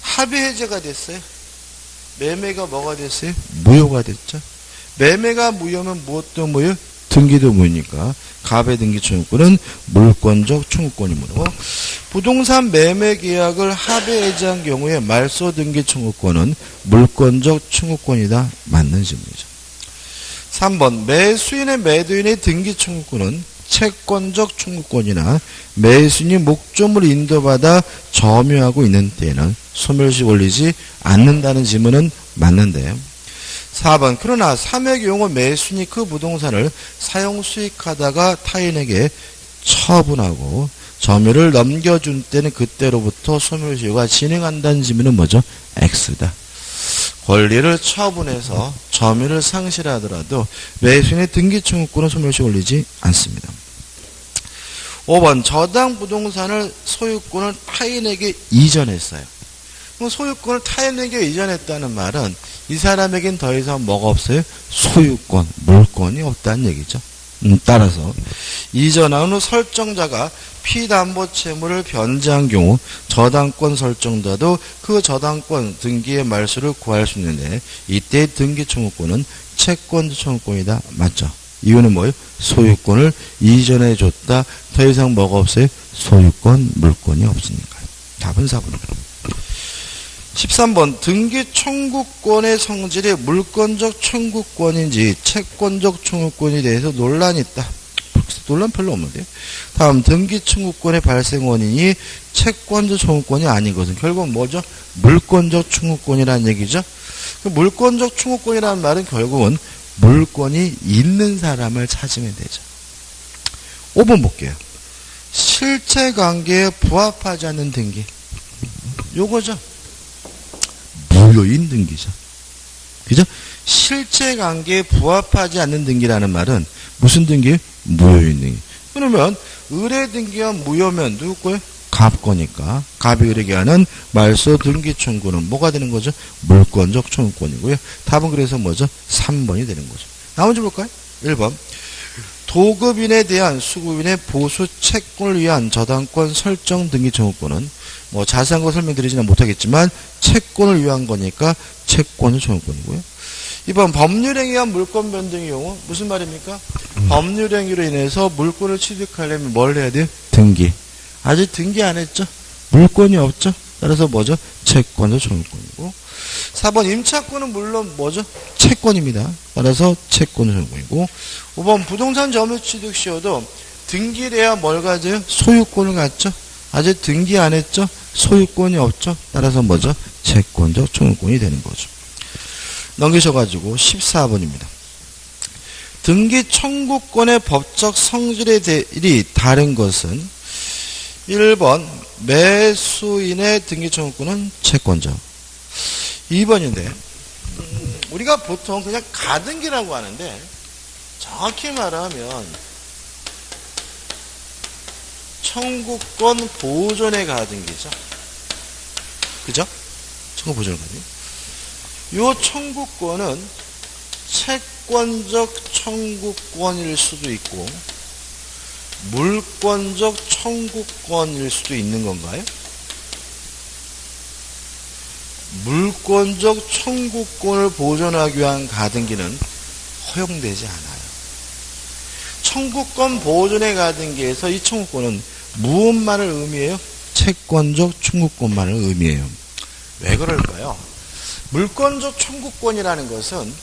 합의 해제가 됐어요. 매매가 뭐가 됐어요? 무효가 됐죠. 매매가 무효면 무엇도 무효? 등기도 무효니까 갑의 등기 청구권은 물권적 청구권이므로 부동산 매매 계약을 합의 해제한 경우에 말소 등기 청구권은 물권적 청구권이다. 맞는 질문이죠. 3번 매수인의 매도인의 등기 청구권은 채권적 청구권이나 매수인이 목적물 인도받아 점유하고 있는 때에는 소멸시 걸리지 않는다는 질문은 맞는데 4번 그러나 삼액 용어 매수인이 그 부동산을 사용 수익하다가 타인에게 처분하고 점유를 넘겨준 때는 그때로부터 소멸시효가 진행한다는 질문은 뭐죠? X다. 권리를 처분해서 점유를 상실하더라도 매수인의 등기 청구권은 소멸시효에 걸리지 않습니다. 5번 저당 부동산을 소유권을 타인에게 이전했어요. 그럼 소유권을 타인에게 이전했다는 말은 이 사람에겐 더 이상 뭐가 없어요? 소유권, 물권이 없다는 얘기죠. 따라서 이전한 후 설정자가 피담보 채무를 변제한 경우 저당권 설정자도 그 저당권 등기의 말소를 구할 수 있는데 이때 등기 청구권은 채권 청구권이다. 맞죠? 이유는 뭐예요? 소유권을 이전해 줬다. 더 이상 뭐가 없어요? 소유권, 물권이 없으니까요. 답은 4번입니다. 13번 등기 청구권의 성질이 물권적 청구권인지 채권적 청구권에 대해서 논란이 있다. 논란 별로 없는데요. 다음 등기 청구권의 발생 원인이 채권적 청구권이 아닌 것은 결국 뭐죠? 물권적 청구권이라는 얘기죠. 물권적 청구권이라는 말은 결국은 물권이 있는 사람을 찾으면 되죠. 5번 볼게요. 실체관계에 부합하지 않는 등기. 요거죠. 무효인 등기죠. 그죠? 실체관계에 부합하지 않는 등기라는 말은 무슨 등기예요? 무효인 등기. 그러면 을의 등기가 무효면 누구 거예요? 갑 거니까 갑이 을에게 하는 말소 등기 청구는 뭐가 되는 거죠? 물권적 청구권이고요. 답은 그래서 뭐죠? 3번이 되는 거죠. 나머지 볼까요? 1번 도급인에 대한 수급인의 보수 채권을 위한 저당권 설정 등기 청구권은 뭐 자세한 거 설명드리지는 못하겠지만 채권을 위한 거니까 채권의 청구권이고요. 2번 법률행위에 의한 물권 변동의 경우 무슨 말입니까? 법률행위로 인해서 물권을 취득하려면 뭘 해야 돼요? 등기. 아직 등기 안 했죠? 물권이 없죠? 따라서 뭐죠? 채권의 청구권이고. 4번 임차권은 물론 뭐죠? 채권입니다. 따라서 채권의 청구권이고. 5번 부동산 점유 취득 시효도 등기를 해야 뭘 가져요? 소유권을 갖죠? 아직 등기 안 했죠? 소유권이 없죠? 따라서 뭐죠? 채권적 청구권이 되는 거죠. 넘기셔가지고 14번입니다. 등기 청구권의 법적 성질이 다른 것은 1번 매수인의 등기 청구권은 채권적. 2번인데 우리가 보통 그냥 가등기라고 하는데 정확히 말하면 청구권 보존의 가등기죠. 그죠? 청구 보존의 가등기. 요 청구권은 채권적 청구권일 수도 있고 물권적 청구권일 수도 있는 건가요? 물권적 청구권을 보존하기 위한 가등기는 허용되지 않아요. 청구권 보존의 가등기에서 이 청구권은 무엇만을 의미해요? 채권적 청구권만을 의미해요. 왜 그럴까요? 물권적 청구권이라는 것은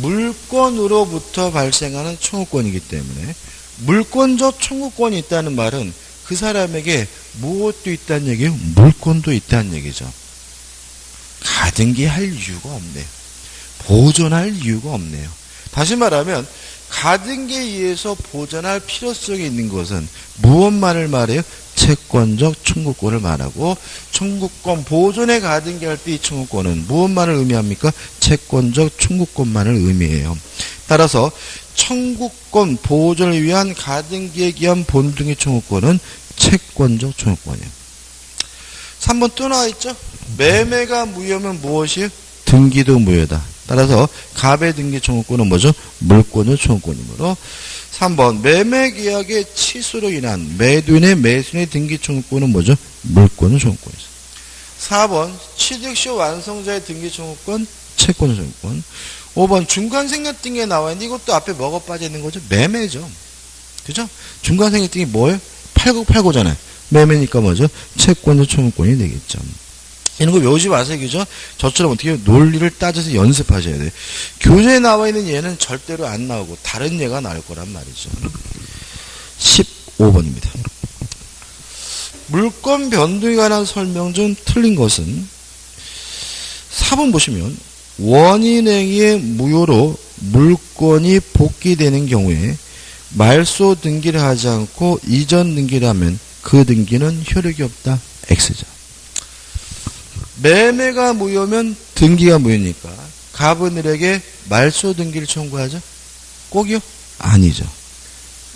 물권으로부터 발생하는 청구권이기 때문에 물권적 청구권이 있다는 말은 그 사람에게 무엇도 있다는 얘기예요? 물권도 있다는 얘기죠. 가등기 할 이유가 없네요. 보존할 이유가 없네요. 다시 말하면 가등기에 의해서 보존할 필요성이 있는 것은 무엇만을 말해요? 채권적 청구권을 말하고 청구권 보존의 가등기 할 때 이 청구권은 무엇만을 의미합니까? 채권적 청구권만을 의미해요. 따라서 청구권 보존을 위한 가등기에 기한 본등기 청구권은 채권적 청구권이에요. 3번 또 나와있죠? 매매가 무효면 무엇이에요? 등기도 무효다. 따라서 갑의 등기 청구권은 뭐죠? 물권적 청구권이므로 3번 매매계약의 취소로 인한 매도인의 매수인의 등기 청구권은 뭐죠? 물권적 청구권이죠. 4번 취득시효 완성자의 등기 청구권 채권적 청구권. 5번 중간생략등기에 나와있는데 이것도 앞에 뭐가 빠져있는 거죠? 매매죠. 그죠? 중간생략등기 뭐예요? 팔고잖아요. 매매니까 뭐죠? 채권적 청구권이 되겠죠. 이런 거 외우지 마세요. 그죠? 저처럼 어떻게 해요? 논리를 따져서 연습하셔야 돼요. 교재에 나와 있는 얘는 절대로 안 나오고 다른 얘가 나올 거란 말이죠. 15번입니다. 물권 변동에 관한 설명 중 틀린 것은 4번 보시면 원인행위의 무효로 물권이 복귀되는 경우에 말소 등기를 하지 않고 이전 등기를 하면 그 등기는 효력이 없다. X죠. 매매가 무효면 등기가 무효니까 갑은 을에게 말소 등기를 청구하죠? 꼭이요? 아니죠.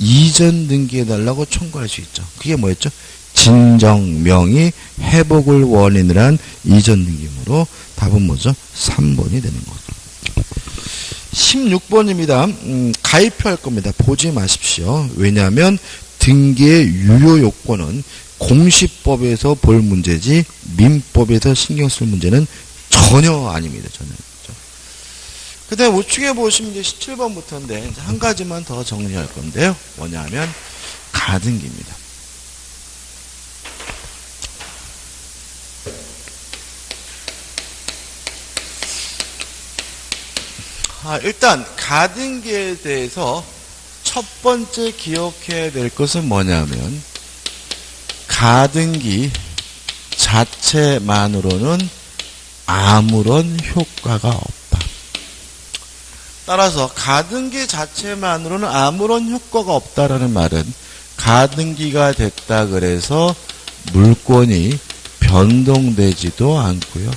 이전 등기해달라고 청구할 수 있죠. 그게 뭐였죠? 진정명의 회복을 원인으로 한 이전 등기이므로 답은 뭐죠? 3번이 되는 거죠. 16번입니다. 가입할 겁니다. 보지 마십시오. 왜냐하면 등기의 유효 요건은 공시법에서 볼 문제지 민법에서 신경 쓸 문제는 전혀 아닙니다. 전혀. 그 다음에 우측에 보시면 이제 17번부터인데 한 가지만 더 정리할 건데요. 뭐냐면 가등기입니다. 일단 가등기에 대해서 첫 번째 기억해야 될 것은 뭐냐면 가등기 자체만으로는 아무런 효과가 없다. 따라서 가등기 자체만으로는 아무런 효과가 없다라는 말은 가등기가 됐다 그래서 물권이 변동되지도 않고요.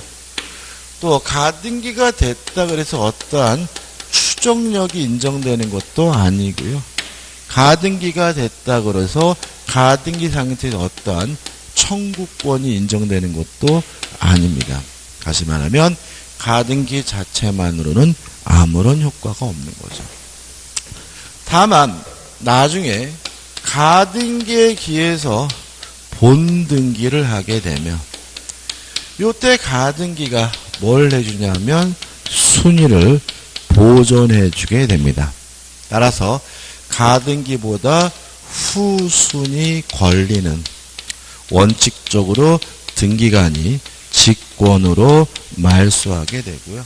또 가등기가 됐다 그래서 어떠한 추정력이 인정되는 것도 아니고요. 가등기가 됐다 그래서 가등기 상태에서 어떠한 청구권이 인정되는 것도 아닙니다. 다시 말하면 가등기 자체만으로는 아무런 효과가 없는 거죠. 다만 나중에 가등기에 기해서 본등기를 하게 되면 요때 가등기가 뭘 해주냐면 순위를 보존해 주게 됩니다. 따라서 가등기보다 후순위 권리는 원칙적으로 등기관이 직권으로 말소하게 되고요.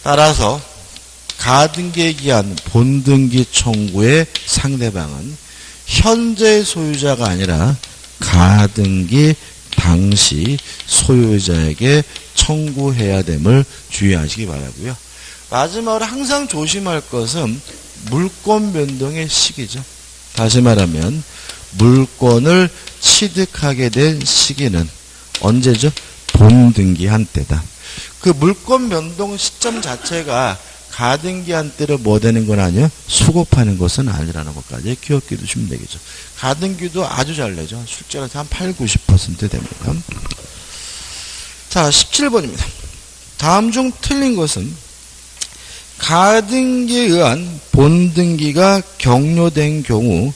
따라서 가등기에 기한 본등기 청구의 상대방은 현재 소유자가 아니라 가등기 당시 소유자에게 청구해야 됨을 주의하시기 바라고요. 마지막으로 항상 조심할 것은 물권 변동의 시기죠. 다시 말하면 물권을 취득하게 된 시기는 언제죠? 본등기한 때다. 그 물권 변동 시점 자체가 가등기한 때로 뭐 되는 건 아니에요? 수급하는 것은 아니라는 것까지 기억해 두시면 되겠죠. 가등기도 아주 잘 내죠. 실제로 한 8, 90% 됩니다. 자, 17번입니다. 다음 중 틀린 것은 가등기에 의한 본등기가 격려된 경우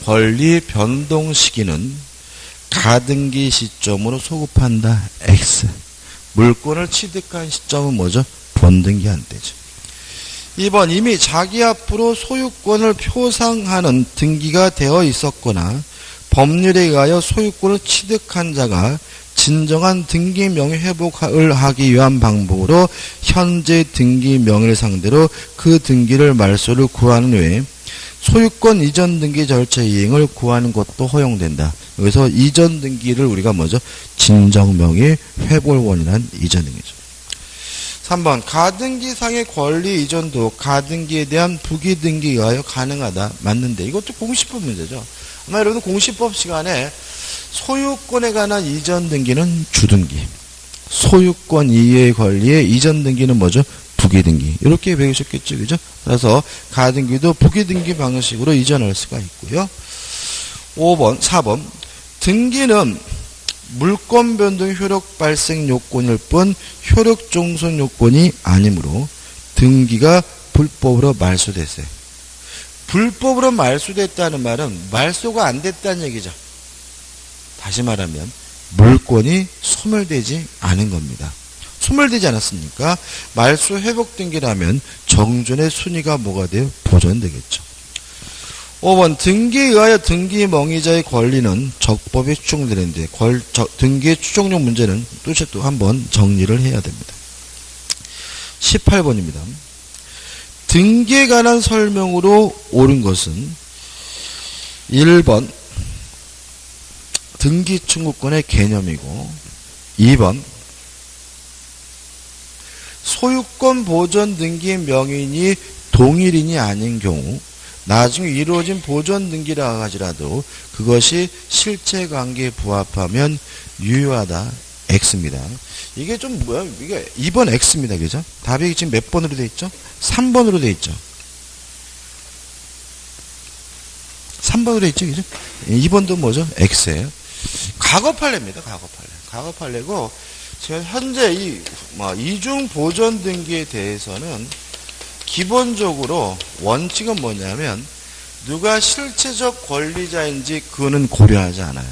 권리 변동 시기는 가등기 시점으로 소급한다. X. 물권을 취득한 시점은 뭐죠? 본등기한 때죠. 2번 이미 자기 앞으로 소유권을 표상하는 등기가 되어 있었거나 법률에 의하여 소유권을 취득한 자가 진정한 등기 명의 회복을 하기 위한 방법으로 현재 등기 명의를 상대로 그 등기를 말소를 구하는 외에 소유권 이전 등기 절차 이행을 구하는 것도 허용된다. 여기서 이전 등기를 우리가 뭐죠? 진정 명의 회복원이라는 이전 등기죠. 3번 가등기상의 권리 이전도 가등기에 대한 부기등기에 의하여 가능하다. 맞는데 이것도 공시법 문제죠. 아마 여러분 공시법 시간에 소유권에 관한 이전 등기는 주등기, 소유권 이외의 권리의 이전 등기는 뭐죠? 부기등기. 이렇게 배우셨겠죠, 그죠? 그래서 가등기도 부기등기 방식으로 이전할 수가 있고요. 4번 등기는 물권 변동 효력 발생 요건일 뿐 효력 종손 요건이 아니므로 등기가 불법으로 말소됐어요. 불법으로 말소됐다는 말은 말소가 안 됐다는 얘기죠. 다시 말하면 물권이 소멸되지 않은 겁니다. 소멸되지 않았으니까 말소 회복 등기라면 정존의 순위가 뭐가 돼요? 보존되겠죠. 5번 등기에 의하여 등기 명의자의 권리는 적법에 추정되는데 등기의 추정력 문제는 또 한번 정리를 해야 됩니다. 18번입니다. 등기에 관한 설명으로 옳은 것은 1번 등기 청구권의 개념이고 2번 소유권 보존 등기 명인이 동일인이 아닌 경우 나중에 이루어진 보존 등기라 하지라도 그것이 실체관계에 부합하면 유효하다. X입니다. 이게 좀 뭐야? 이게 2번 X입니다. 그죠? 답이 지금 몇 번으로 돼 있죠? 3번으로 돼 있죠. 3번으로 돼 있죠. 그죠? 2번도 뭐죠? X예요. 과거 판례입니다. 과거 판례. 과거 판례고 지금 현재 이중 보존 등기에 대해서는 기본적으로 원칙은 뭐냐면 누가 실체적 권리자인지 그거는 고려하지 않아요.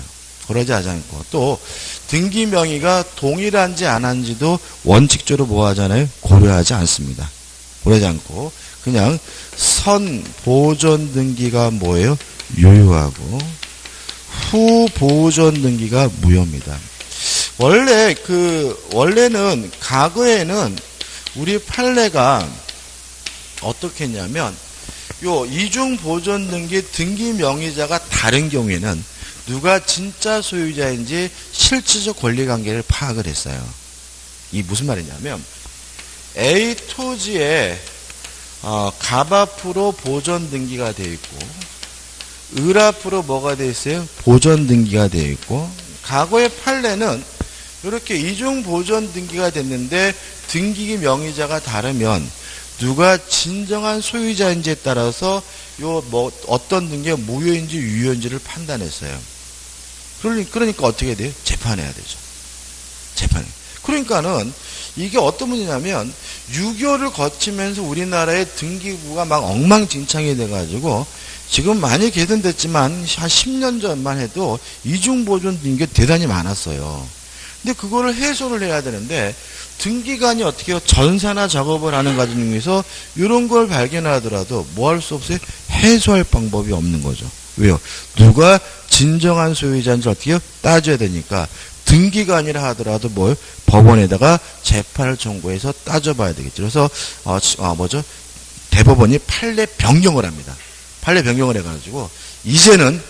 고려하지 않고 또 등기 명의가 동일한지 안 한지도 원칙적으로 뭐 하잖아요? 고려하지 않습니다. 고려하지 않고 그냥 선 보존 등기가 뭐예요? 유효하고 후 보존 등기가 무효입니다. 원래는 과거에는 우리 판례가 어떻게 했냐면 요 이중 보존 등기 등기 명의자가 다른 경우에는 누가 진짜 소유자인지 실질적 권리 관계를 파악을 했어요. 이 무슨 말이냐면 A 토지에 갑 앞으로 보존 등기가 되어 있고 을 앞으로 뭐가 되어 있어요? 보존 등기가 되어 있고 과거의 판례는 이렇게 이중 보존 등기가 됐는데 등기 명의자가 다르면 누가 진정한 소유자인지에 따라서 어떤 등기가 무효인지 유효인지를 판단했어요. 그러니까 어떻게 돼요? 재판해야 되죠. 재판. 그러니까는 이게 어떤 문제냐면 유교를 거치면서 우리나라의 등기부가 막 엉망진창이 돼가지고 지금 많이 개선됐지만 한 10년 전만 해도 이중보존 등기가 대단히 많았어요. 근데 그거를 해소를 해야 되는데 등기관이 어떻게 해요? 전산화 작업을 하는 과정 중에서 이런 걸 발견하더라도 뭐 할 수 없어요? 해소할 방법이 없는 거죠. 왜요? 누가 진정한 소유자인지 어떻게 해요? 따져야 되니까 등기관이라 하더라도 뭘 법원에다가 재판을 청구해서 따져봐야 되겠죠. 그래서 대법원이 판례 변경을 합니다. 판례 변경을 해가지고 이제는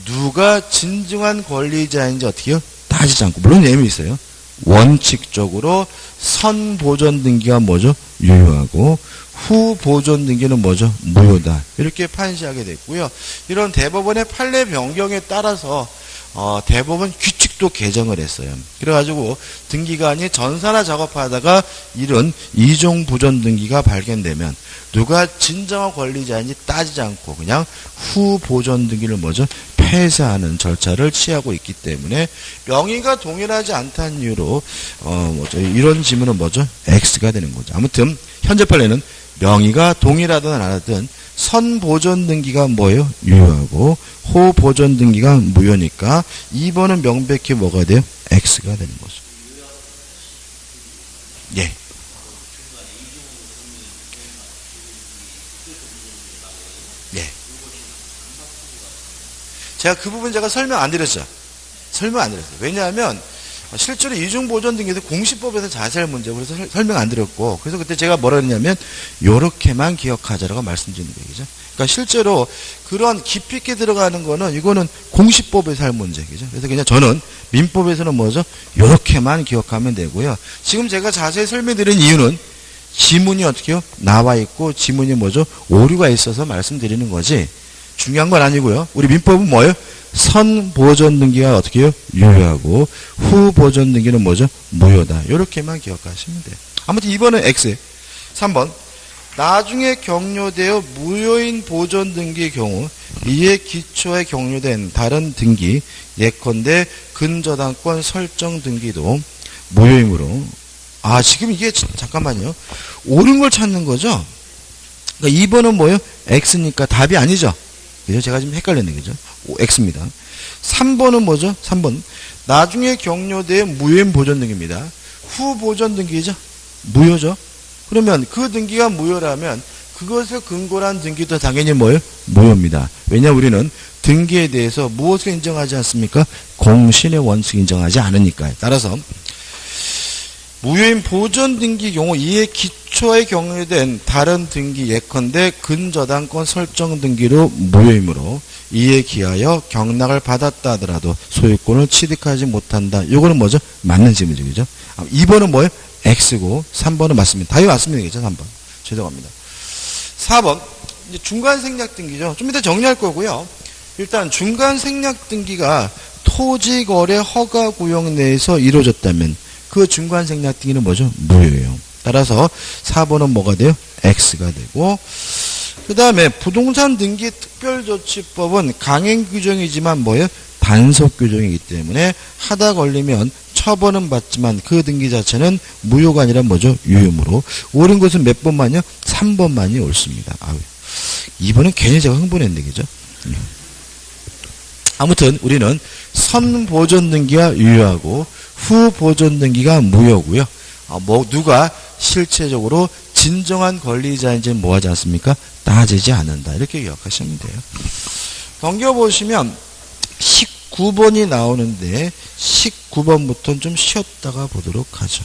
누가 진정한 권리자인지 어떻게 해요? 따지지 않고, 물론 예외 있어요. 원칙적으로 선보존 등기가 뭐죠? 유효하고 후보존 등기는 뭐죠? 무효다. 이렇게 판시하게 됐고요. 이런 대법원의 판례 변경에 따라서 대법원 규칙도 개정을 했어요. 그래가지고 등기관이 전산화 작업하다가 이런 이중보존 등기가 발견되면 누가 진정한 권리자인지 따지지 않고 그냥 후보존 등기를 뭐죠? 폐쇄하는 절차를 취하고 있기 때문에 명의가 동일하지 않다는 이유로 이런 지문은 뭐죠? X가 되는 거죠. 아무튼 현재 판례는 명의가 동일하든 안 하든 선보존 등기가 뭐예요? 유효하고 호보존 등기가 무효니까 2번은 명백히 뭐가 돼요? X가 되는 거죠. 예. 예. 제가 그 부분 설명 안 드렸죠? 설명 안 드렸어요. 왜냐하면 실제로 이중보존 등기도 공시법에서 자세할 문제고 그래서 설명 안 드렸고 그래서 그때 제가 뭐라 했냐면 요렇게만 기억하자라고 말씀드리는 얘기죠. 그러니까 실제로 그런 깊이 있게 들어가는 거는 이거는 공시법에서 할 문제죠. 그래서 그냥 저는 민법에서는 뭐죠? 요렇게만 기억하면 되고요. 지금 제가 자세히 설명드린 이유는 지문이 어떻게 해요? 나와 있고 지문이 뭐죠? 오류가 있어서 말씀드리는 거지 중요한 건 아니고요. 우리 민법은 뭐예요? 선보존 등기가 어떻게 해요? 유효하고 후보존 등기는 뭐죠? 무효다. 이렇게만 기억하시면 돼요. 아무튼 2번은 X. 3번. 나중에 격려되어 무효인 보존 등기의 경우 이에 기초에 격려된 다른 등기 예컨대 근저당권 설정 등기도 무효이므로 지금 이게 잠깐만요. 옳은 걸 찾는 거죠? 그러니까 2번은 뭐예요? X니까 답이 아니죠? 그죠? 제가 지금 헷갈렸네. 그죠? X입니다. 3번은 뭐죠? 3번. 나중에 격려되어 무효인 보존 등기입니다. 후 보존 등기죠? 무효죠? 그러면 그 등기가 무효라면 그것을 근거로 한 등기도 당연히 뭐예요? 무효입니다. 왜냐 우리는 등기에 대해서 무엇을 인정하지 않습니까? 공신의 원칙 인정하지 않으니까요. 따라서 무효인 보존 등기 경우 이에 기초에 격려된 다른 등기 예컨대 근저당권 설정 등기로 무효이므로 이에 기하여 경락을 받았다 하더라도 소유권을 취득하지 못한다. 이거는 뭐죠? 맞는 질문이죠. 그죠? 2번은 뭐예요? X고 3번은 맞습니다. 답이 맞습니다. 그죠? 3번. 죄송합니다. 4번. 이제 중간 생략 등기죠. 좀 이따 정리할 거고요. 일단 중간 생략 등기가 토지거래 허가 구역 내에서 이루어졌다면 그 중간 생략 등기는 뭐죠? 무효예요. 따라서 4번은 뭐가 돼요? X가 되고 그 다음에 부동산 등기 특별조치법은 강행 규정이지만 뭐예요? 단속 규정이기 때문에 하다 걸리면 처벌은 받지만 그 등기 자체는 무효가 아니라 뭐죠? 유효므로 옳은 것은 몇 번만요? 3번만이 옳습니다. 2번은 괜히 제가 흥분했는데 그죠? 아무튼 우리는 선보존 등기가 유효하고 후보존 등기가 무효고요. 누가 실체적으로 진정한 권리자인지는 뭐하지 않습니까? 따지지 않는다. 이렇게 기억하시면 돼요. 넘겨보시면 19번이 나오는데 19번부터는 좀 쉬었다가 보도록 하죠.